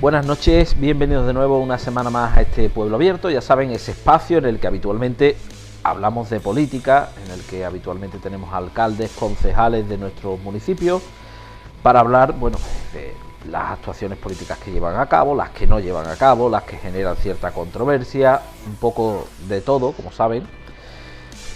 Buenas noches, bienvenidos de nuevo una semana más a este Pueblo Abierto. Ya saben, ese espacio en el que habitualmente hablamos de política, en el que habitualmente tenemos alcaldes, concejales de nuestros municipios para hablar, bueno, de las actuaciones políticas que llevan a cabo, las que no llevan a cabo, las que generan cierta controversia, un poco de todo, como saben.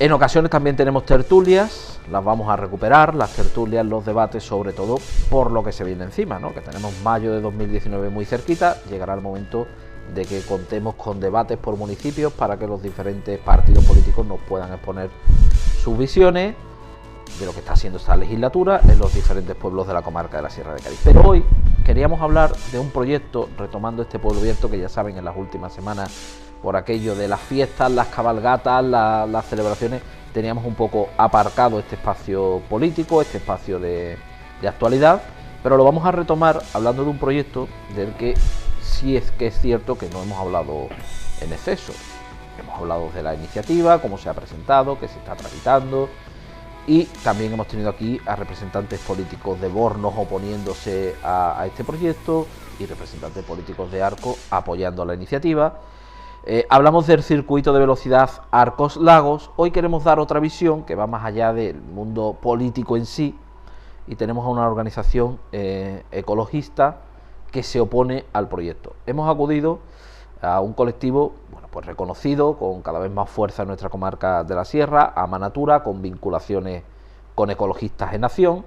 En ocasiones también tenemos tertulias, las vamos a recuperar, las tertulias, los debates, sobre todo por lo que se viene encima, ¿no? Que tenemos mayo de 2019 muy cerquita, llegará el momento de que contemos con debates por municipios para que los diferentes partidos políticos nos puedan exponer sus visiones de lo que está haciendo esta legislatura en los diferentes pueblos de la comarca de la Sierra de Cádiz. Pero hoy queríamos hablar de un proyecto, retomando este Pueblo Abierto que ya saben en las últimas semanas, por aquello de las fiestas, las cabalgatas, las celebraciones, teníamos un poco aparcado este espacio político, este espacio de actualidad, pero lo vamos a retomar hablando de un proyecto del que sí es que es cierto que no hemos hablado en exceso. Hemos hablado de la iniciativa, cómo se ha presentado, qué se está tramitando, y también hemos tenido aquí a representantes políticos de Bornos oponiéndose a este proyecto y representantes políticos de Arcos apoyando la iniciativa. Hablamos del circuito de velocidad Arcos-Lagos. Hoy queremos dar otra visión que va más allá del mundo político en sí, y tenemos a una organización ecologista que se opone al proyecto. Hemos acudido a un colectivo, bueno, pues reconocido, con cada vez más fuerza en nuestra comarca de la Sierra, Amanatura, con vinculaciones con ecologistas en acción,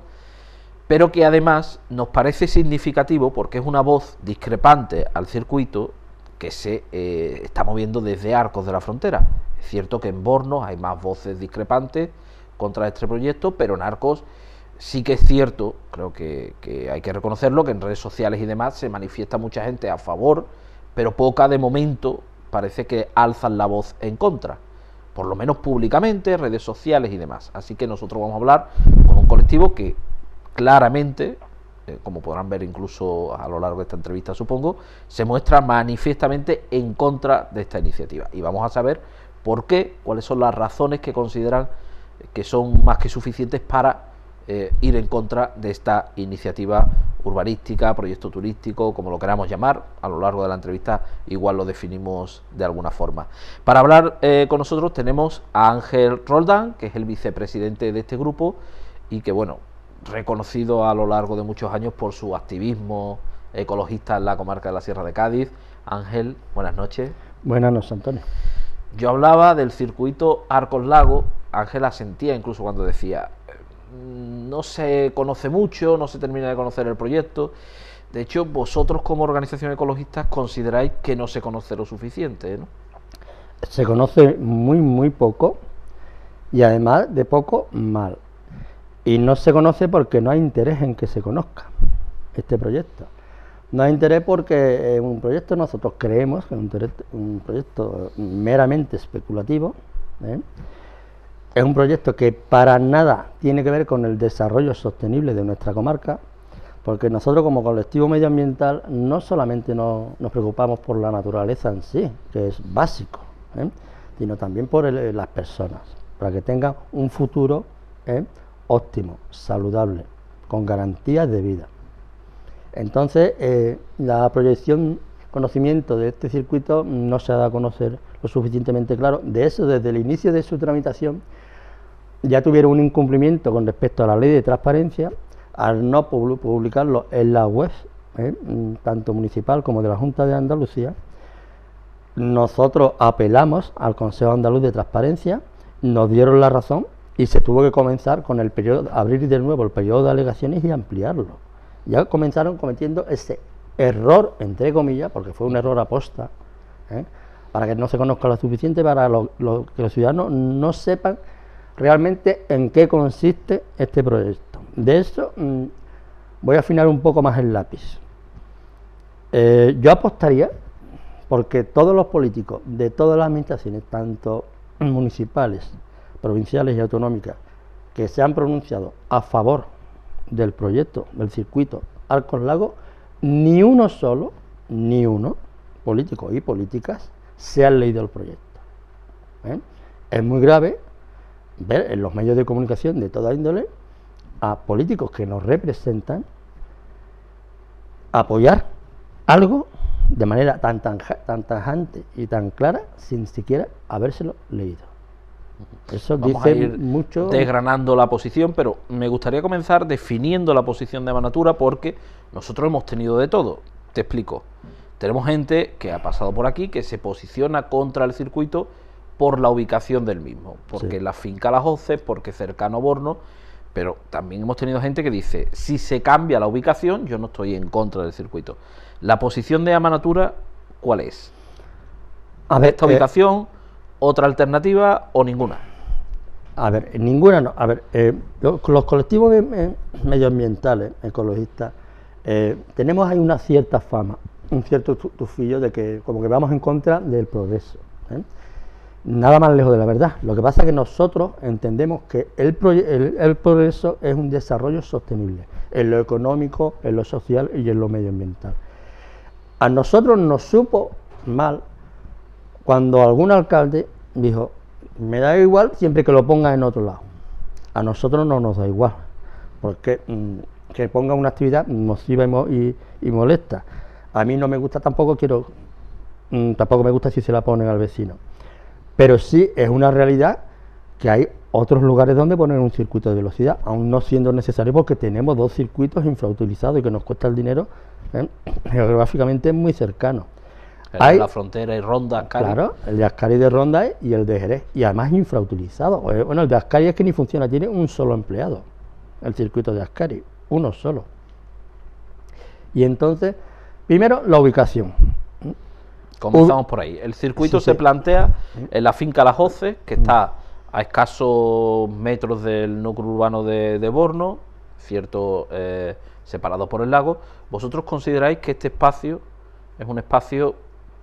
pero que además nos parece significativo porque es una voz discrepante al circuito que se está moviendo desde Arcos de la Frontera. Es cierto que en Bornos hay más voces discrepantes contra este proyecto, pero en Arcos sí que es cierto, creo que hay que reconocerlo, que en redes sociales y demás se manifiesta mucha gente a favor, pero poca de momento parece que alzan la voz en contra, por lo menos públicamente, redes sociales y demás. Así que nosotros vamos a hablar con un colectivo que claramente, como podrán ver incluso a lo largo de esta entrevista supongo, se muestra manifiestamente en contra de esta iniciativa. Y vamos a saber por qué, cuáles son las razones que consideran que son más que suficientes para ir en contra de esta iniciativa urbanística, proyecto turístico, como lo queramos llamar. A lo largo de la entrevista igual lo definimos de alguna forma. Para hablar con nosotros tenemos a Ángel Roldán, que es el vicepresidente de este grupo y que, bueno, reconocido a lo largo de muchos años por su activismo ecologista en la comarca de la Sierra de Cádiz. Ángel, buenas noches. Buenas noches, Antonio. Yo hablaba del circuito Arcos-Lagos. Ángel asentía incluso cuando decía no se conoce mucho, no se termina de conocer el proyecto. De hecho, vosotros como organización ecologista consideráis que no se conoce lo suficiente, ¿no? Se conoce muy poco, y además de poco mal. Y no se conoce porque no hay interés en que se conozca este proyecto. No hay interés porque un proyecto, nosotros creemos que es un proyecto meramente especulativo, ¿eh? Es un proyecto que para nada tiene que ver con el desarrollo sostenible de nuestra comarca, porque nosotros como colectivo medioambiental no solamente nos preocupamos por la naturaleza en sí, que es básico, sino también por las personas, para que tengan un futuro óptimo, saludable, con garantías de vida. Entonces, la proyección, conocimiento de este circuito no se ha dado a conocer lo suficientemente claro. De eso, desde el inicio de su tramitación, ya tuvieron un incumplimiento con respecto a la ley de transparencia al no publicarlo en la web, tanto municipal como de la Junta de Andalucía. Nosotros apelamos al Consejo Andaluz de Transparencia, nos dieron la razón y se tuvo que comenzar con el periodo, abrir de nuevo el periodo de alegaciones y ampliarlo. Ya comenzaron cometiendo ese error, entre comillas, porque fue un error aposta, para que no se conozca lo suficiente, para que los ciudadanos no sepan realmente en qué consiste este proyecto. De eso voy a afinar un poco más el lápiz. Yo apostaría porque todos los políticos de todas las administraciones, tanto municipales, provinciales y autonómicas, que se han pronunciado a favor del proyecto del circuito Arcos-Lagos, ni uno solo, políticos y políticas, se han leído el proyecto. Es muy grave ver en los medios de comunicación de toda índole a políticos que nos representan apoyar algo de manera tan tajante y tan clara sin siquiera habérselo leído. Eso Vamos dice a ir mucho. desgranando la posición, pero me gustaría comenzar definiendo la posición de Amanatura, porque nosotros hemos tenido de todo. Te explico. Tenemos gente que ha pasado por aquí que se posiciona contra el circuito por la ubicación del mismo, porque Sí. la finca Las Hoces, porque cercano a Borno, pero también hemos tenido gente que dice, si se cambia la ubicación, yo no estoy en contra del circuito. La posición de Amanatura, ¿cuál es? A ver, ¿Esta ubicación, otra alternativa o ninguna? A ver, ninguna no. A ver, los colectivos medioambientales, ecologistas, tenemos ahí una cierta fama, un cierto tufillo de que como que vamos en contra del progreso. Nada más lejos de la verdad. Lo que pasa es que nosotros entendemos que el progreso es un desarrollo sostenible, en lo económico, en lo social y en lo medioambiental. A nosotros nos supo mal cuando algún alcalde dijo, me da igual siempre que lo ponga en otro lado. A nosotros no nos da igual, porque que ponga una actividad nociva y molesta. A mí no me gusta tampoco, tampoco me gusta si se la ponen al vecino. Pero sí es una realidad que hay otros lugares donde poner un circuito de velocidad, aún no siendo necesario, porque tenemos 2 circuitos infrautilizados y que nos cuesta el dinero, geográficamente muy cercano. El de la frontera y Ronda, Ascari. Claro, el de Ascari de Ronda y el de Jerez, y además infrautilizado. Bueno, el de Ascari es que ni funciona, tiene un solo empleado, el circuito de Ascari, uno solo. Y entonces, primero, la ubicación. Comenzamos por ahí. El circuito se plantea en la finca Las Hoces, que está a escasos metros del núcleo urbano de Borno, cierto, separado por el lago. ¿Vosotros consideráis que este espacio es un espacio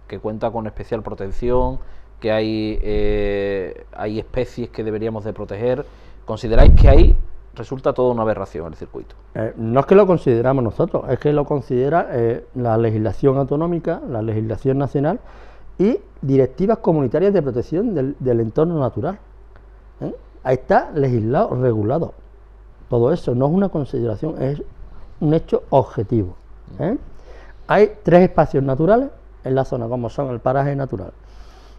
que cuenta con especial protección, que hay especies que deberíamos de proteger? ¿Consideráis que ahí resulta toda una aberración el circuito? No es que lo consideramos nosotros, es que lo considera la legislación autonómica, la legislación nacional y directivas comunitarias de protección del entorno natural. Ahí está legislado, regulado. Todo eso no es una consideración, es un hecho objetivo. Hay 3 espacios naturales en la zona, como son el paraje natural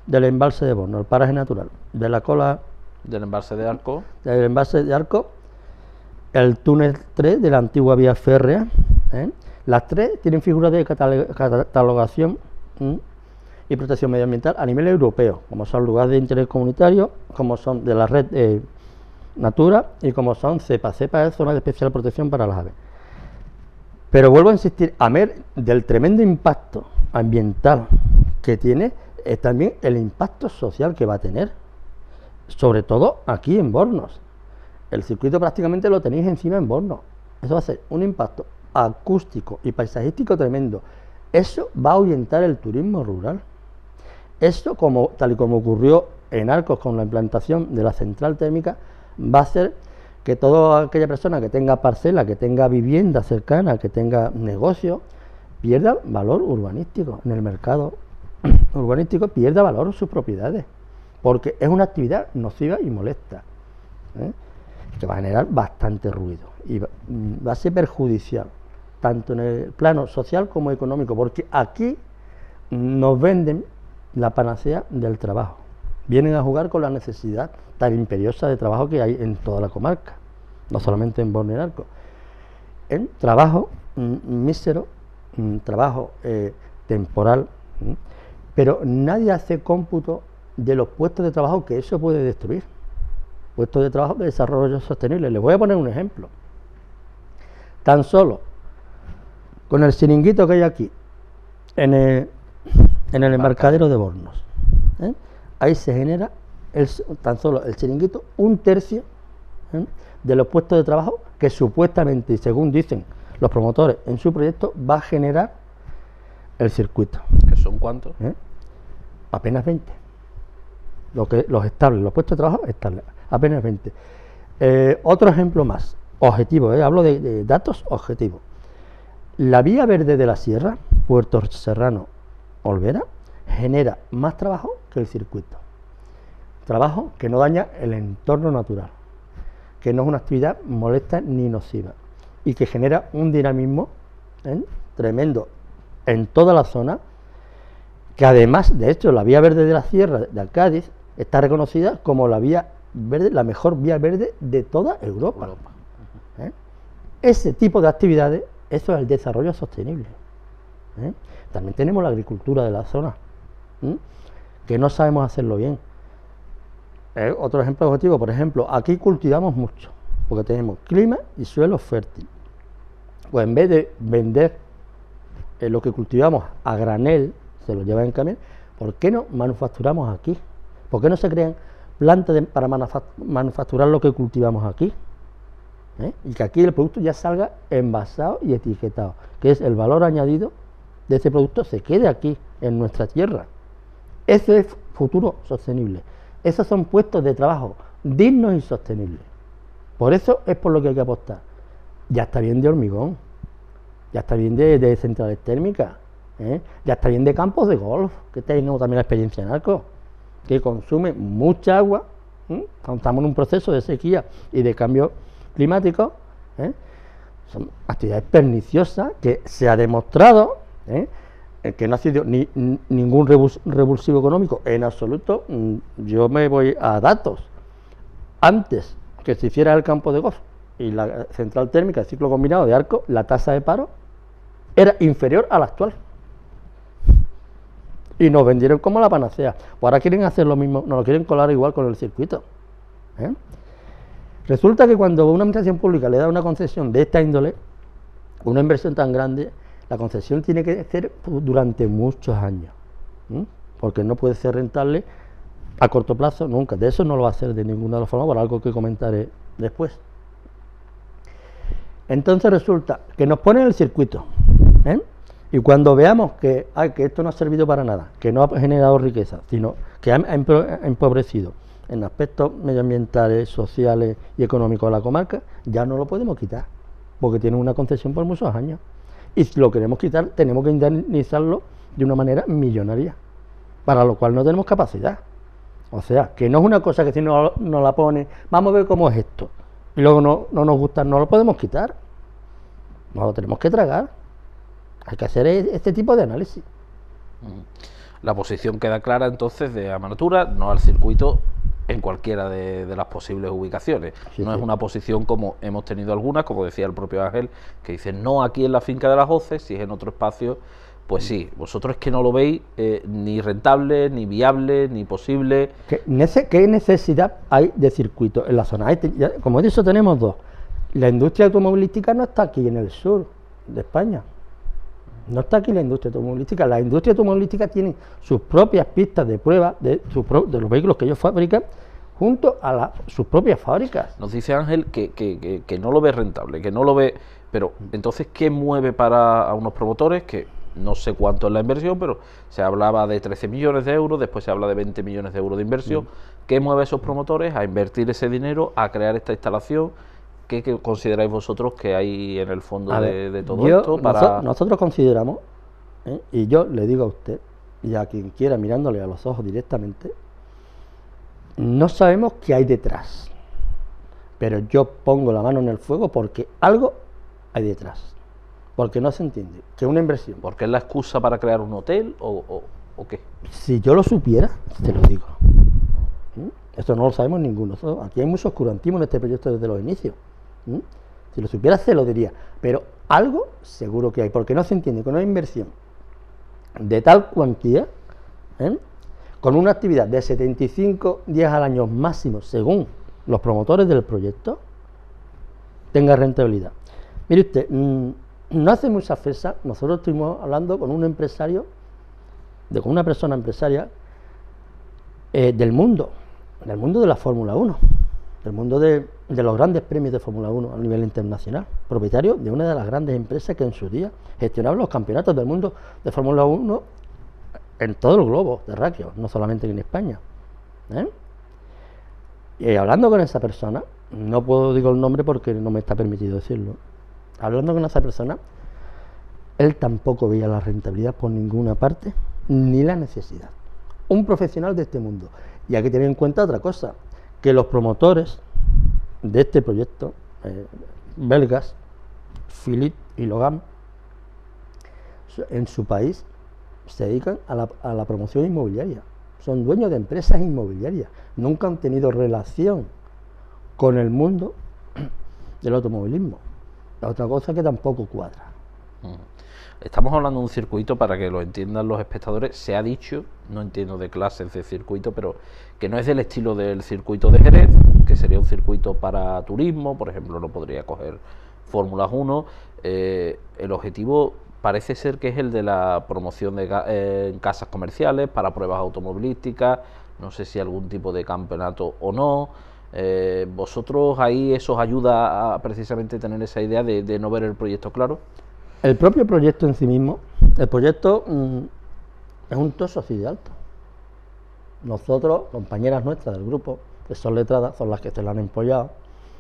del embalse de Borno, el paraje natural de la cola del embalse de Arco, el túnel 3 de la antigua vía férrea. Las 3 tienen figuras de catalogación y protección medioambiental a nivel europeo, como son lugares de interés comunitario, como son de la red Natura y como son CEPA. CEPA es zona de especial protección para las aves. Pero vuelvo a insistir, a ver, del tremendo impacto ambiental que tiene, es también el impacto social que va a tener, sobre todo aquí en Bornos. El circuito prácticamente lo tenéis encima en Borno. Eso va a ser un impacto acústico y paisajístico tremendo. Eso va a ahuyentar el turismo rural. Esto, tal y como ocurrió en Arcos con la implantación de la central térmica, va a hacer que toda aquella persona que tenga parcela, que tenga vivienda cercana, que tenga negocio, pierda valor urbanístico en el mercado urbanístico, pierda valor sus propiedades, porque es una actividad nociva y molesta, que va a generar bastante ruido y va a ser perjudicial tanto en el plano social como económico, porque aquí nos venden la panacea del trabajo, vienen a jugar con la necesidad tan imperiosa de trabajo que hay en toda la comarca, no solamente en Borno y Arcos, en trabajo mísero, trabajo temporal, pero nadie hace cómputo de los puestos de trabajo que eso puede destruir. Puestos de trabajo de desarrollo sostenible. Les voy a poner un ejemplo. Tan solo con el chiringuito que hay aquí, en el embarcadero de Bornos, ahí se genera tan solo el chiringuito 1/3 de los puestos de trabajo que supuestamente, y según dicen los promotores en su proyecto, va a generar el circuito. ¿Que son cuántos? Apenas 20. Los estables, los puestos de trabajo estables, apenas 20. Otro ejemplo más, objetivo, hablo de datos objetivos. La vía verde de la sierra, Puerto Serrano, Olvera, genera más trabajo que el circuito. Trabajo que no daña el entorno natural, que no es una actividad molesta ni nociva y que genera un dinamismo tremendo en toda la zona, que además, de hecho, la vía verde de la sierra de Cádiz está reconocida como la vía verde, la mejor vía verde de toda Europa. ¿Eh? Ese tipo de actividades, eso es el desarrollo sostenible. ¿Eh? También tenemos la agricultura de la zona, que no sabemos hacerlo bien. Otro ejemplo objetivo, por ejemplo, aquí cultivamos mucho, porque tenemos clima y suelo fértil. Pues en vez de vender lo que cultivamos a granel, se lo llevan en camión, ¿por qué no manufacturamos aquí? ¿Por qué no se crean plantas para manufacturar lo que cultivamos aquí? Y que aquí el producto ya salga envasado y etiquetado, que es el valor añadido de ese producto, se quede aquí, en nuestra tierra. Eso es futuro sostenible. Esos son puestos de trabajo dignos y sostenibles. Por eso es por lo que hay que apostar. Ya está bien de hormigón, ya está bien de centrales térmicas, ya está bien de campos de golf, que tenemos también la experiencia en Arco, que consume mucha agua, cuando estamos en un proceso de sequía y de cambio climático. Son actividades perniciosas que se ha demostrado que no ha sido ningún revulsivo económico en absoluto. Yo me voy a datos. Antes que se hiciera el campo de golf y la central térmica, el ciclo combinado de Arco, la tasa de paro era inferior a la actual. Y nos vendieron como la panacea. Pues ahora quieren hacer lo mismo, nos lo quieren colar igual con el circuito. Resulta que cuando una administración pública le da una concesión de esta índole, una inversión tan grande, la concesión tiene que ser durante muchos años, porque no puede ser rentable a corto plazo nunca. De eso no lo va a hacer de ninguna de las formas, por algo que comentaré después. Entonces resulta que nos ponen el circuito, y cuando veamos que esto no ha servido para nada, que no ha generado riqueza, sino que ha empobrecido en aspectos medioambientales, sociales y económicos de la comarca, ya no lo podemos quitar, porque tiene una concesión por muchos años. Y si lo queremos quitar, tenemos que indemnizarlo de una manera millonaria, para lo cual no tenemos capacidad. O sea, que no es una cosa que si no la pone, vamos a ver cómo es esto, y luego no nos gusta, no lo podemos quitar, no lo tenemos que tragar. Hay que hacer este tipo de análisis. La posición queda clara entonces de Amarnatura, no al circuito en cualquiera de las posibles ubicaciones. No es una posición como hemos tenido algunas, como decía el propio Ángel, que dice no aquí en la finca de las Hoces, si es en otro espacio, pues sí. Vosotros es que no lo veis ni rentable, ni viable, ni posible. ¿Qué necesidad hay de circuito en la zona? Como he dicho, tenemos dos. La industria automovilística no está aquí en el sur de España. No está aquí la industria automovilística. La industria automovilística tiene sus propias pistas de prueba de los vehículos que ellos fabrican junto a sus propias fábricas. Nos dice Ángel que no lo ve rentable, que no lo ve. Pero entonces, ¿qué mueve a unos promotores? Que no sé cuánto es la inversión, pero se hablaba de 13 millones de euros, después se habla de 20 millones de euros de inversión. ¿Qué mueve a esos promotores a invertir ese dinero, a crear esta instalación? ¿Qué consideráis vosotros que hay en el fondo de todo esto? Nosotros consideramos, y yo le digo a usted, y a quien quiera mirándole a los ojos directamente, no sabemos qué hay detrás, pero yo pongo la mano en el fuego porque algo hay detrás, porque no se entiende que una inversión... ¿Porque es la excusa para crear un hotel o qué? Si yo lo supiera, te lo digo. Esto no lo sabemos ninguno. Aquí hay mucho oscurantismo en este proyecto desde los inicios. Si lo supiera, se lo diría. Pero algo seguro que hay, porque no se entiende con una inversión de tal cuantía, con una actividad de 75 días al año máximo, según los promotores del proyecto, tenga rentabilidad. Mire usted, no hace muchas fechas, nosotros estuvimos hablando con un empresario, con una persona empresaria del mundo de la Fórmula 1, del mundo de los grandes premios de Fórmula 1 a nivel internacional, propietario de una de las grandes empresas que en su día gestionaba los campeonatos del mundo de Fórmula 1 en todo el globo terráqueo, no solamente en España. Y hablando con esa persona, no puedo decir el nombre porque no me está permitido decirlo, hablando con esa persona, él tampoco veía la rentabilidad por ninguna parte, ni la necesidad. Un profesional de este mundo. Y hay que tener en cuenta otra cosa, que los promotores de este proyecto, belgas, Philippe y Logan, en su país se dedican a la promoción inmobiliaria. Son dueños de empresas inmobiliarias. Nunca han tenido relación con el mundo del automovilismo. Es otra cosa que tampoco cuadra. Estamos hablando de un circuito, para que lo entiendan los espectadores. Se ha dicho, no entiendo de clases de circuito, pero que no es del estilo del circuito de Jerez, que sería un circuito para turismo, por ejemplo, no podría coger Fórmula 1. El objetivo parece ser que es el de la promoción en casas comerciales, para pruebas automovilísticas, no sé si algún tipo de campeonato o no. ¿Vosotros ahí eso os ayuda a precisamente tener esa idea de no ver el proyecto claro? El propio proyecto en sí mismo, el proyecto es un toso así de alto. Nosotros, compañeras nuestras del grupo, que son letradas, son las que se lo han empollado,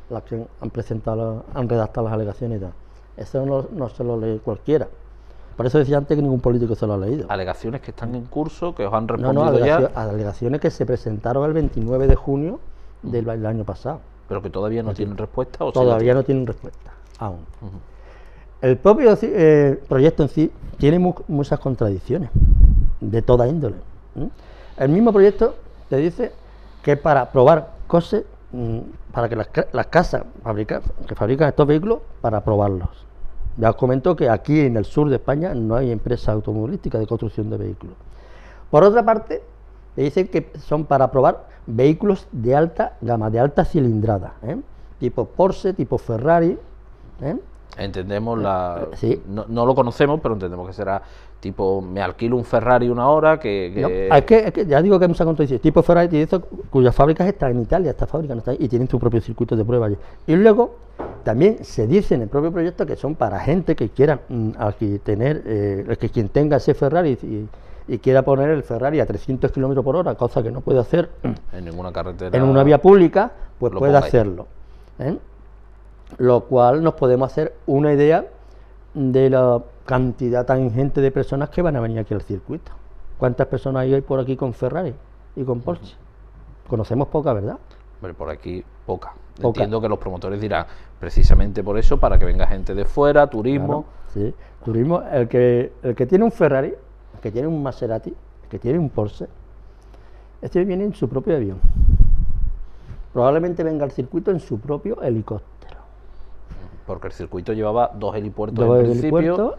las que han presentado, han redactado las alegaciones y tal. Eso no se lo lee cualquiera. Por eso decía antes que ningún político se lo ha leído. Alegaciones que están en curso, que os han respondido alegaciones que se presentaron el 29 de junio del año pasado. Pero que todavía no tienen respuesta. ¿O todavía no tienen respuesta, aún. El propio proyecto en sí tiene muchas contradicciones, de toda índole. El mismo proyecto te dice que para probar cosas, para que las casas que fabrican estos vehículos, para probarlos. Ya os comento que aquí en el sur de España no hay empresa automovilística de construcción de vehículos. Por otra parte, te dicen que son para probar vehículos de alta gama, de alta cilindrada, tipo Porsche, tipo Ferrari. Entendemos sí. No lo conocemos, pero entendemos que será tipo, me alquilo un Ferrari una hora, que... No, es que ya digo que hay mucha contradicción. Tipo Ferrari, eso, cuyas fábricas están en Italia, estas fábricas no están, y tienen su propio circuito de prueba allí. Y luego también se dice en el propio proyecto que son para gente que quiera aquí tener, que quien tenga ese Ferrari y quiera poner el Ferrari a 300 km por hora, cosa que no puede hacer en ninguna carretera, en una vía pública, pues puede hacerlo. Lo cual nos podemos hacer una idea de la cantidad tan ingente de personas que van a venir aquí al circuito. ¿Cuántas personas hay por aquí con Ferrari y con Porsche? Conocemos poca, ¿verdad? Hombre, por aquí poca. Entiendo que los promotores dirán, precisamente por eso, para que venga gente de fuera, turismo. Claro, sí, turismo. El que tiene un Ferrari, el que tiene un Maserati, el que tiene un Porsche, este viene en su propio avión. Probablemente venga al circuito en su propio helicóptero. Porque el circuito llevaba 2 helipuertos en principio,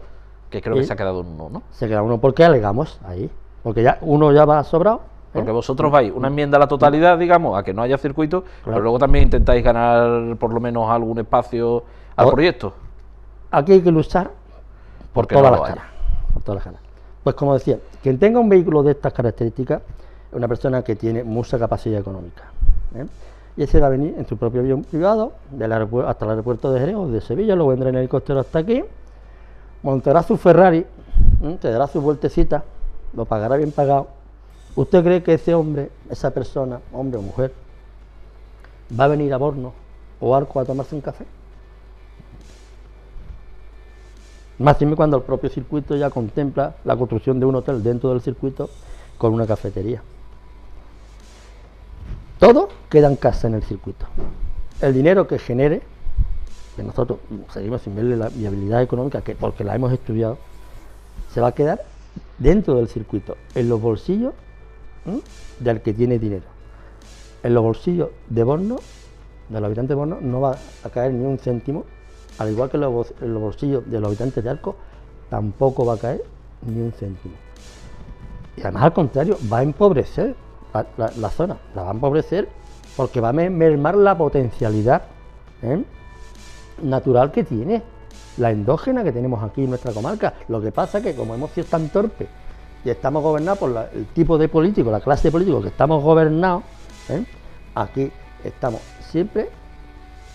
que creo que se ha quedado en uno, ¿no? Se ha quedado uno porque alegamos ahí, porque ya uno ya va sobrado. Porque vosotros vais una enmienda a la totalidad, digamos, a que no haya circuito, claro, pero luego también intentáis ganar por lo menos algún espacio al proyecto. Aquí hay que luchar por todas las caras. Por todas las caras. Pues como decía, quien tenga un vehículo de estas características es una persona que tiene mucha capacidad económica. Y ese va a venir en su propio avión privado hasta el aeropuerto de Jerez o de Sevilla, luego vendrá en helicóptero hasta aquí, montará su Ferrari, te dará su vueltecita, lo pagará bien pagado. ¿Usted cree que ese hombre, esa persona, hombre o mujer, va a venir a Borno o Arco a tomarse un café? Máxime cuando el propio circuito ya contempla la construcción de un hotel dentro del circuito con una cafetería. Todo queda en casa en el circuito. El dinero que genere, que nosotros seguimos sin verle la viabilidad económica, porque la hemos estudiado, se va a quedar dentro del circuito, en los bolsillos del que tiene dinero. En los bolsillos de Borno, de los habitantes de Borno, no va a caer ni un céntimo, al igual que en los bolsillos de los habitantes de Arco, tampoco va a caer ni un céntimo. Y además, al contrario, va a empobrecer la zona, la va a empobrecer porque va a mermar la potencialidad natural que tiene, la endógena que tenemos aquí en nuestra comarca. Lo que pasa es que como hemos sido tan torpes y estamos gobernados por el tipo de político, la clase de políticos que estamos gobernados, aquí estamos siempre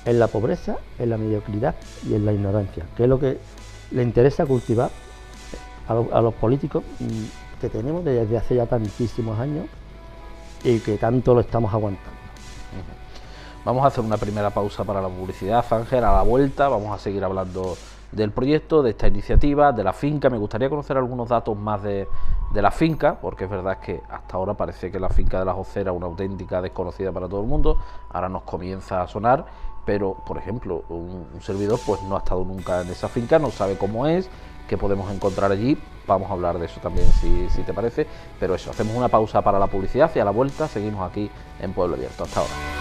en la pobreza, en la mediocridad y en la ignorancia, que es lo que le interesa cultivar a los políticos que tenemos desde hace ya tantísimos años y que tanto lo estamos aguantando. Vamos a hacer una primera pausa para la publicidad, Ángel. A la vuelta vamos a seguir hablando del proyecto, de esta iniciativa, de la finca. Me gustaría conocer algunos datos más de la finca, porque es verdad que hasta ahora parece que la finca de La Josera es una auténtica desconocida para todo el mundo. Ahora nos comienza a sonar, pero por ejemplo un servidor pues no ha estado nunca en esa finca, no sabe cómo es, qué podemos encontrar allí. vamos a hablar de eso también si te parece, pero eso, hacemos una pausa para la publicidad y a la vuelta seguimos aquí en Pueblo Abierto. Hasta ahora.